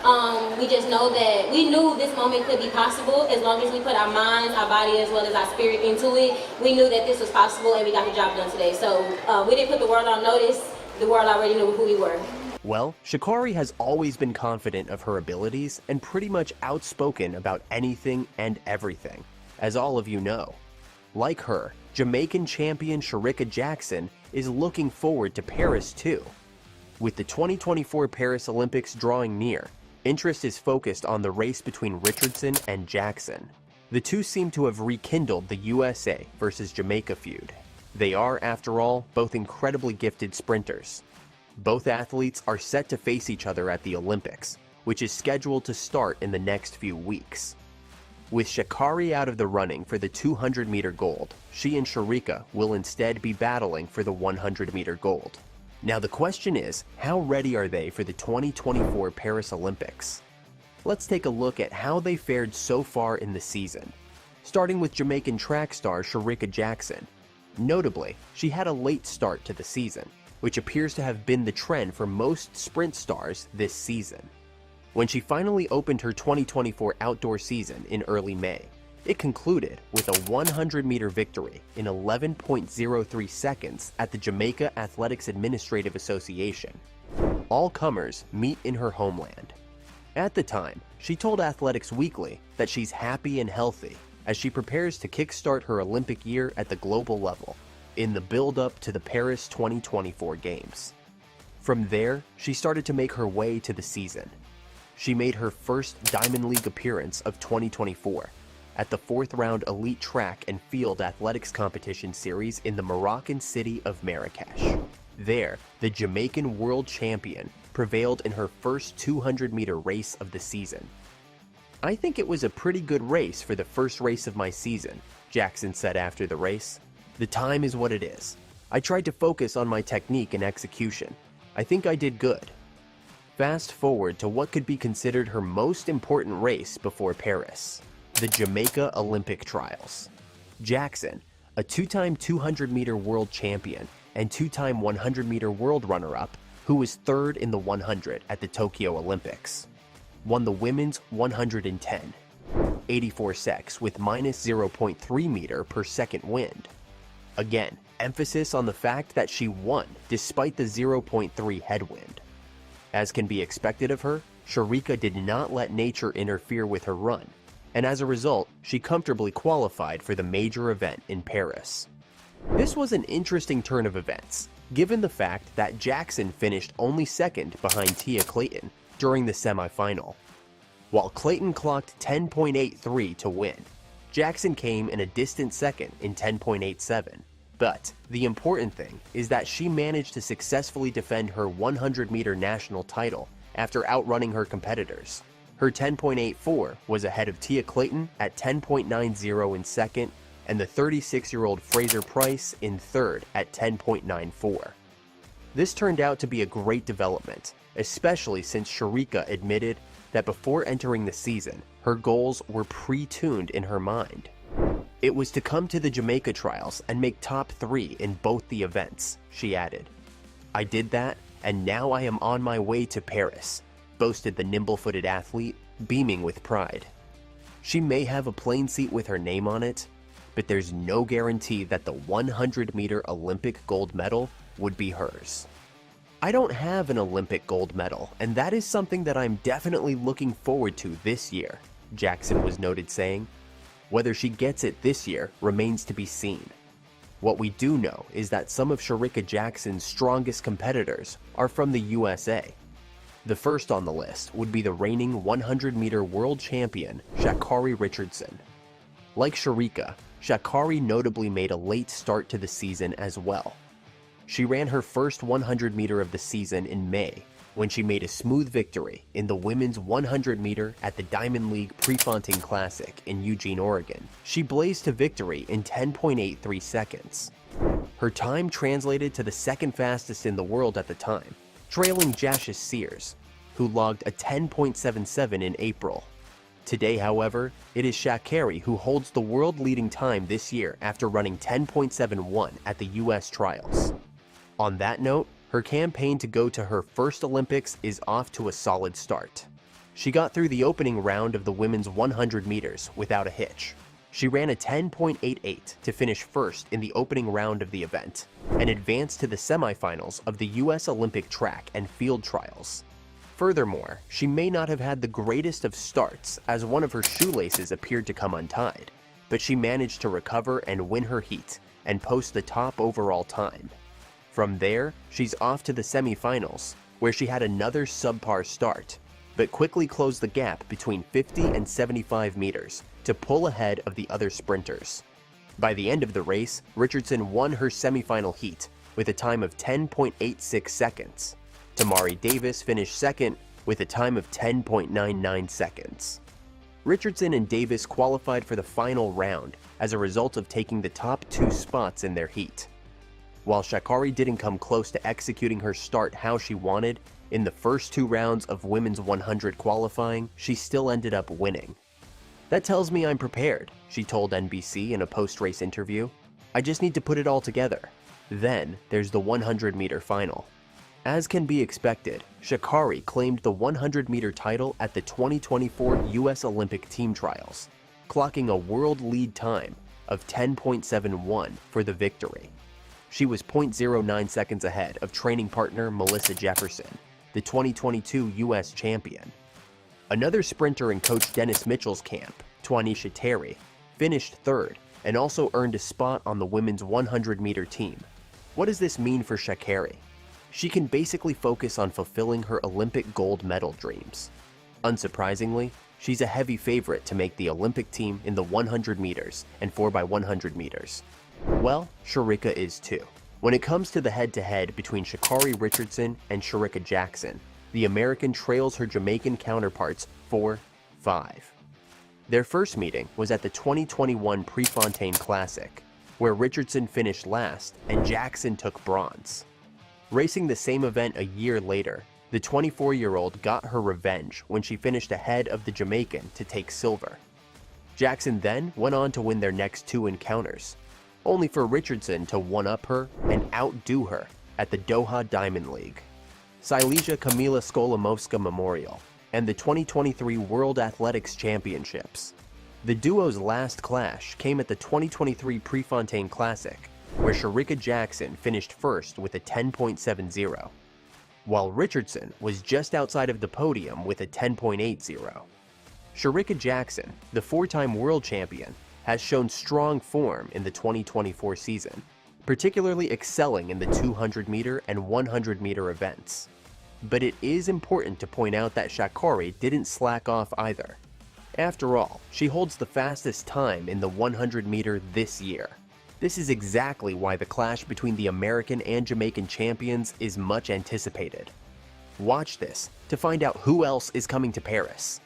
We just know that we knew this moment could be possible as long as we put our minds, our body, as well as our spirit into it. We knew that this was possible, and we got the job done today. So we didn't put the world on notice. The world already knew who we were. Well, Sha'Carri has always been confident of her abilities and pretty much outspoken about anything and everything, as all of you know. Like her, Jamaican champion Shericka Jackson is looking forward to Paris too. With the 2024 Paris Olympics drawing near, interest is focused on the race between Richardson and Jackson. The two seem to have rekindled the USA versus Jamaica feud. They are, after all, both incredibly gifted sprinters. Both athletes are set to face each other at the Olympics, which is scheduled to start in the next few weeks. With Sha'Carri out of the running for the 200-meter gold, she and Shericka will instead be battling for the 100-meter gold. Now the question is, how ready are they for the 2024 Paris Olympics? Let's take a look at how they fared so far in the season, starting with Jamaican track star Shericka Jackson. Notably, she had a late start to the season, which appears to have been the trend for most sprint stars this season. When she finally opened her 2024 outdoor season in early May, it concluded with a 100-meter victory in 11.03 seconds at the Jamaica Athletics Administrative Association. All comers meet in her homeland. At the time, she told Athletics Weekly that she's happy and healthy as she prepares to kickstart her Olympic year at the global level in the build-up to the Paris 2024 Games. From there, she started to make her way to the season. She made her first Diamond League appearance of 2024 at the 4th round Elite Track and Field Athletics Competition Series in the Moroccan city of Marrakesh. There, the Jamaican world champion prevailed in her first 200-meter race of the season. "I think it was a pretty good race for the first race of my season," Jackson said after the race. "The time is what it is. I tried to focus on my technique and execution. I think I did good." Fast forward to what could be considered her most important race before Paris, the Jamaica Olympic Trials. Jackson, a two-time 200-meter world champion and two-time 100-meter world runner-up, who was third in the 100 at the Tokyo Olympics, won the women's 110, 84 secs with minus 0.3 meter per second wind. Again, emphasis on the fact that she won despite the 0.3 headwind. As can be expected of her, Shericka did not let nature interfere with her run, and as a result, she comfortably qualified for the major event in Paris. This was an interesting turn of events, given the fact that Jackson finished only second behind Tia Clayton during the semifinal. While Clayton clocked 10.83 to win, Jackson came in a distant second in 10.87. But the important thing is that she managed to successfully defend her 100-meter national title after outrunning her competitors. Her 10.84 was ahead of Tia Clayton at 10.90 in second, and the 36-year-old Fraser Price in third at 10.94. This turned out to be a great development, especially since Shericka admitted that before entering the season, her goals were pre-tuned in her mind. It was to come to the Jamaica trials and make top 3 in both the events, she added. "I did that, and now I am on my way to Paris," boasted the nimble-footed athlete, beaming with pride. She may have a plane seat with her name on it, but there's no guarantee that the 100-meter Olympic gold medal would be hers. "I don't have an Olympic gold medal, and that is something that I'm definitely looking forward to this year," Jackson was noted saying. Whether she gets it this year remains to be seen. What we do know is that some of Shericka Jackson's strongest competitors are from the USA. The first on the list would be the reigning 100-meter world champion, Sha'Carri Richardson. Like Shericka, Sha'Carri notably made a late start to the season as well. She ran her first 100-meter of the season in May, when she made a smooth victory in the women's 100-meter at the Diamond League Prefontaine Classic in Eugene, Oregon. She blazed to victory in 10.83 seconds. Her time translated to the second fastest in the world at the time, trailing Jashis Sears, who logged a 10.77 in April. Today, however, it is Sha'Carri who holds the world-leading time this year after running 10.71 at the US trials. On that note, her campaign to go to her first Olympics is off to a solid start. She got through the opening round of the women's 100 meters without a hitch. She ran a 10.88 to finish first in the opening round of the event and advanced to the semifinals of the U.S. Olympic track and field trials. Furthermore, she may not have had the greatest of starts as one of her shoelaces appeared to come untied, but she managed to recover and win her heat and post the top overall time. From there, she's off to the semifinals, where she had another subpar start, but quickly closed the gap between 50 and 75 meters to pull ahead of the other sprinters. By the end of the race, Richardson won her semifinal heat with a time of 10.86 seconds. Tamari Davis finished second with a time of 10.99 seconds. Richardson and Davis qualified for the final round as a result of taking the top 2 spots in their heat. While Sha'Carri didn't come close to executing her start how she wanted, in the first 2 rounds of women's 100 qualifying, she still ended up winning. "That tells me I'm prepared," she told NBC in a post-race interview. "I just need to put it all together." Then there's the 100-meter final. As can be expected, Sha'Carri claimed the 100-meter title at the 2024 U.S. Olympic team trials, clocking a world lead time of 10.71 for the victory. She was 0.09 seconds ahead of training partner Melissa Jefferson, the 2022 U.S. champion. Another sprinter in Coach Dennis Mitchell's camp, Twanisha Terry, finished third and also earned a spot on the women's 100-meter team. What does this mean for Sha'Carri? She can basically focus on fulfilling her Olympic gold medal dreams. Unsurprisingly, she's a heavy favorite to make the Olympic team in the 100 meters and 4x100 meters. Well, Shericka is too. When it comes to the head-to-head between Sha'Carri Richardson and Shericka Jackson, the American trails her Jamaican counterparts 4-5. Their first meeting was at the 2021 Prefontaine Classic, where Richardson finished last and Jackson took bronze. Racing the same event a year later, the 24-year-old got her revenge when she finished ahead of the Jamaican to take silver. Jackson then went on to win their next 2 encounters, only for Richardson to one-up her and outdo her at the Doha Diamond League, Silesia Kamila Skolimowska Memorial, and the 2023 World Athletics Championships. The duo's last clash came at the 2023 Prefontaine Classic, where Shericka Jackson finished first with a 10.70, while Richardson was just outside of the podium with a 10.80. Shericka Jackson, the 4-time world champion, has shown strong form in the 2024 season, particularly excelling in the 200-meter and 100-meter events. But it is important to point out that Sha'Carri didn't slack off either. After all, she holds the fastest time in the 100-meter this year. This is exactly why the clash between the American and Jamaican champions is much anticipated. Watch this to find out who else is coming to Paris.